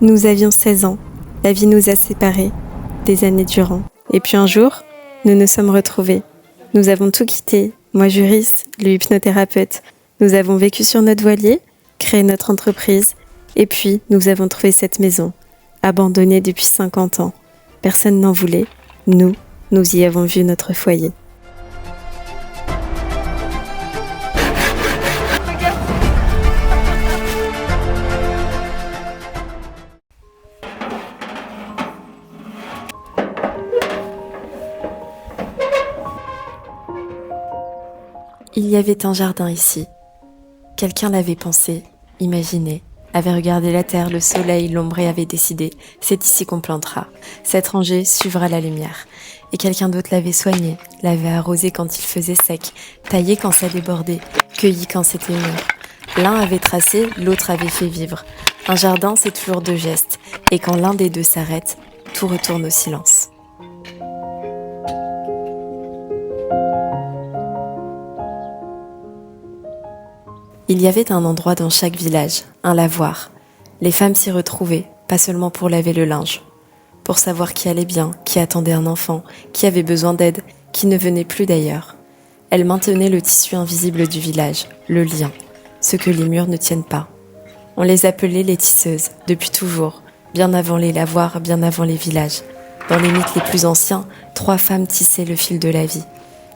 Nous avions 16 ans. La vie nous a séparés, des années durant. Et puis un jour, nous nous sommes retrouvés. Nous avons tout quitté. Moi, Juris, lui hypnothérapeute. Nous avons vécu sur notre voilier, créé notre entreprise. Et puis, nous avons trouvé cette maison, abandonnée depuis 50 ans. Personne n'en voulait. Nous y avons vu notre foyer. Il y avait un jardin ici. Quelqu'un l'avait pensé, imaginé, avait regardé la terre, le soleil, l'ombre et avait décidé, c'est ici qu'on plantera. Cette rangée suivra la lumière. Et quelqu'un d'autre l'avait soigné, l'avait arrosé quand il faisait sec, taillé quand ça débordait, cueilli quand c'était mûr. L'un avait tracé, l'autre avait fait vivre. Un jardin, c'est toujours deux gestes. Et quand l'un des deux s'arrête, tout retourne au silence. Il y avait un endroit dans chaque village, un lavoir. Les femmes s'y retrouvaient, pas seulement pour laver le linge. Pour savoir qui allait bien, qui attendait un enfant, qui avait besoin d'aide, qui ne venait plus d'ailleurs. Elles maintenaient le tissu invisible du village, le lien, ce que les murs ne tiennent pas. On les appelait les tisseuses, depuis toujours, bien avant les lavoirs, bien avant les villages. Dans les mythes les plus anciens, 3 femmes tissaient le fil de la vie.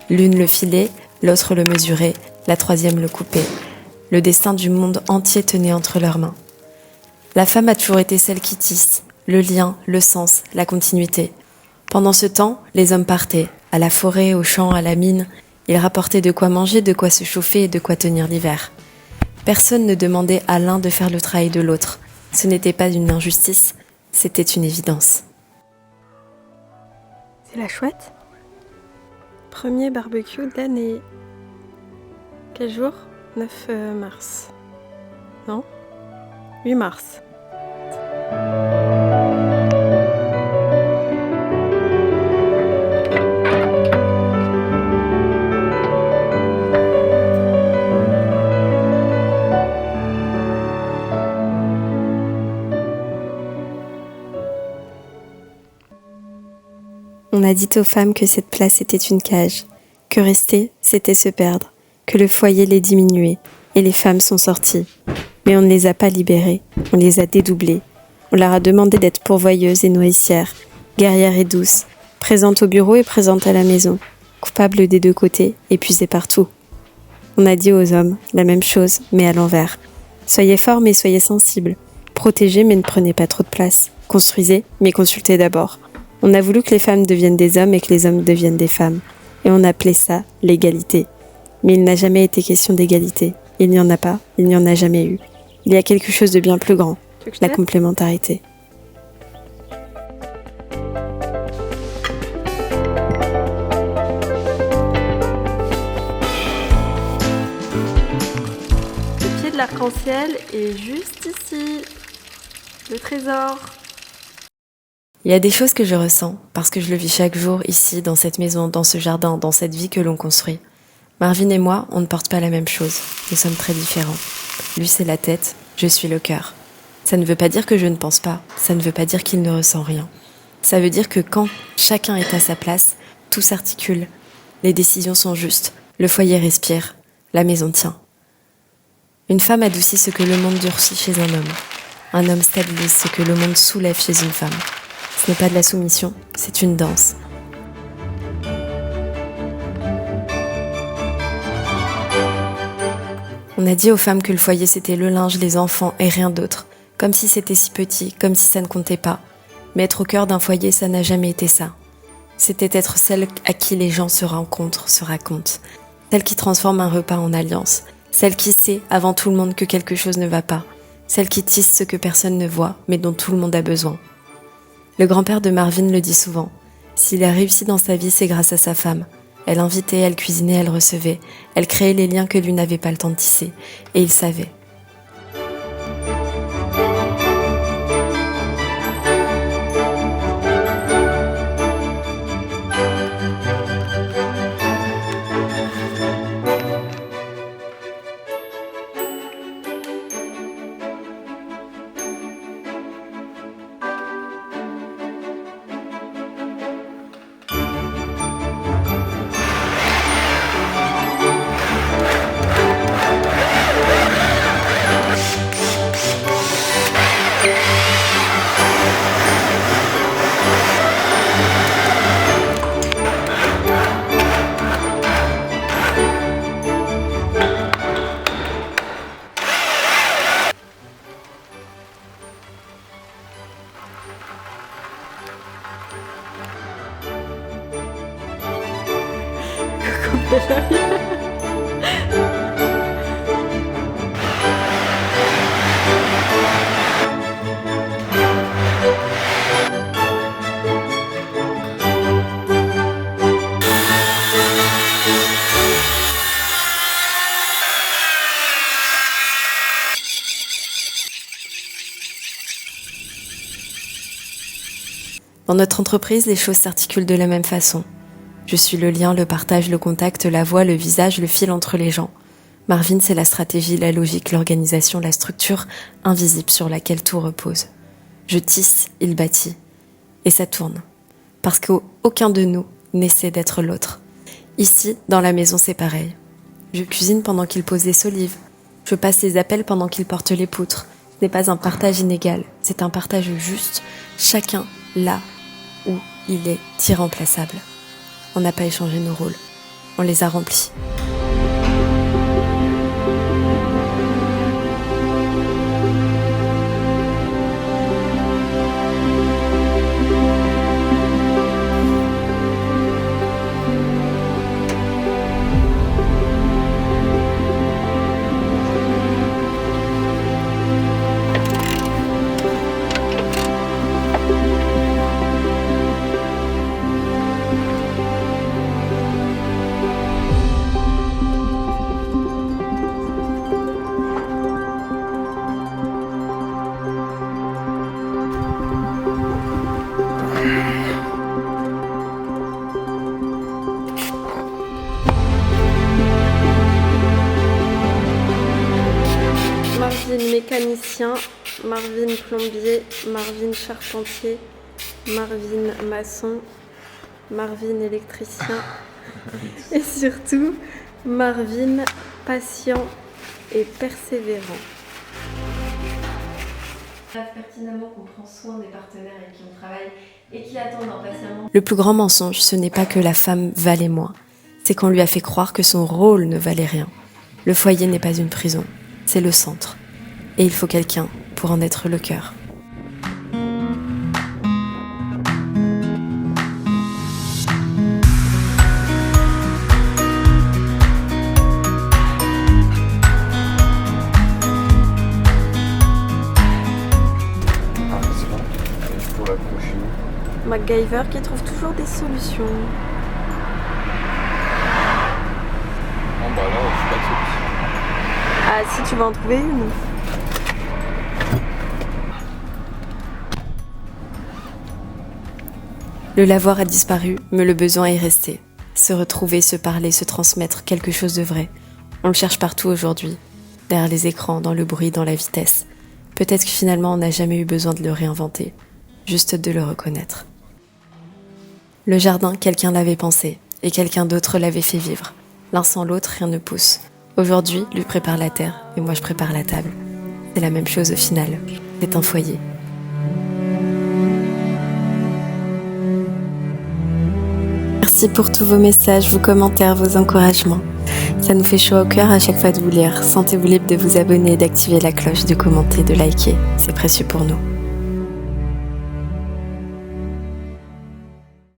L'une le filait, l'autre le mesurait, la troisième le coupait. Le destin du monde entier tenait entre leurs mains. La femme a toujours été celle qui tisse, le lien, le sens, la continuité. Pendant ce temps, les hommes partaient, à la forêt, au champ, à la mine. Ils rapportaient de quoi manger, de quoi se chauffer et de quoi tenir l'hiver. Personne ne demandait à l'un de faire le travail de l'autre. Ce n'était pas une injustice, c'était une évidence. C'est la chouette. Premier barbecue de l'année. Quel jour ? 9 mars. Non ? 8 mars. On a dit aux femmes que cette place était une cage, que rester, c'était se perdre, que le foyer les diminuait, et les femmes sont sorties. Mais on ne les a pas libérées, on les a dédoublées. On leur a demandé d'être pourvoyeuses et nourricières, guerrières et douces, présentes au bureau et présentes à la maison, coupables des deux côtés, épuisées partout. On a dit aux hommes la même chose, mais à l'envers. Soyez forts, mais soyez sensibles. Protégez, mais ne prenez pas trop de place. Construisez, mais consultez d'abord. On a voulu que les femmes deviennent des hommes et que les hommes deviennent des femmes. Et on appelait ça l'égalité. Mais il n'a jamais été question d'égalité. Il n'y en a pas, il n'y en a jamais eu. Il y a quelque chose de bien plus grand, la complémentarité. Le pied de l'arc-en-ciel est juste ici. Le trésor. Il y a des choses que je ressens, parce que je le vis chaque jour, ici, dans cette maison, dans ce jardin, dans cette vie que l'on construit. Marvin et moi, on ne porte pas la même chose. Nous sommes très différents. Lui, c'est la tête, je suis le cœur. Ça ne veut pas dire que je ne pense pas, ça ne veut pas dire qu'il ne ressent rien. Ça veut dire que quand chacun est à sa place, tout s'articule. Les décisions sont justes, le foyer respire, la maison tient. Une femme adoucit ce que le monde durcit chez un homme. Un homme stabilise ce que le monde soulève chez une femme. Ce n'est pas de la soumission, c'est une danse. On a dit aux femmes que le foyer c'était le linge, les enfants et rien d'autre. Comme si c'était si petit, comme si ça ne comptait pas. Mais être au cœur d'un foyer, ça n'a jamais été ça. C'était être celle à qui les gens se rencontrent, se racontent. Celle qui transforme un repas en alliance. Celle qui sait avant tout le monde que quelque chose ne va pas. Celle qui tisse ce que personne ne voit, mais dont tout le monde a besoin. Le grand-père de Marvin le dit souvent. S'il a réussi dans sa vie, c'est grâce à sa femme. Elle invitait, elle cuisinait, elle recevait. Elle créait les liens que lui n'avait pas le temps de tisser. Et il savait. déjà mieux. Dans notre entreprise, les choses s'articulent de la même façon. Je suis le lien, le partage, le contact, la voix, le visage, le fil entre les gens. Marvin, c'est la stratégie, la logique, l'organisation, la structure invisible sur laquelle tout repose. Je tisse, il bâtit. Et ça tourne. Parce qu'aucun de nous n'essaie d'être l'autre. Ici, dans la maison, c'est pareil. Je cuisine pendant qu'il pose les solives. Je passe les appels pendant qu'il porte les poutres. Ce n'est pas un partage inégal, c'est un partage juste. Chacun là où il est irremplaçable. On n'a pas échangé nos rôles, on les a remplis. Marvin mécanicien, Marvin plombier, Marvin charpentier, Marvin maçon, Marvin électricien et surtout Marvin patient et persévérant. Pertinemment qu'on prend soin des partenaires avec qui on travaille et qui attendent impatiemment. Le plus grand mensonge, ce n'est pas que la femme valait moins, c'est qu'on lui a fait croire que son rôle ne valait rien. Le foyer n'est pas une prison, c'est le centre. Et il faut quelqu'un pour en être le cœur. MacGyver qui trouve toujours des solutions. Non, bah là, je suis pas de solution. Ah, si tu vas en trouver une. Le lavoir a disparu, mais le besoin est resté. Se retrouver, se parler, se transmettre quelque chose de vrai. On le cherche partout aujourd'hui. Derrière les écrans, dans le bruit, dans la vitesse. Peut-être que finalement on n'a jamais eu besoin de le réinventer. Juste de le reconnaître. Le jardin, quelqu'un l'avait pensé, et quelqu'un d'autre l'avait fait vivre. L'un sans l'autre, rien ne pousse. Aujourd'hui, lui prépare la terre, et moi je prépare la table. C'est la même chose au final. C'est un foyer. Merci pour tous vos messages, vos commentaires, vos encouragements. Ça nous fait chaud au cœur à chaque fois de vous lire. Sentez-vous libre de vous abonner, d'activer la cloche, de commenter, de liker. C'est précieux pour nous.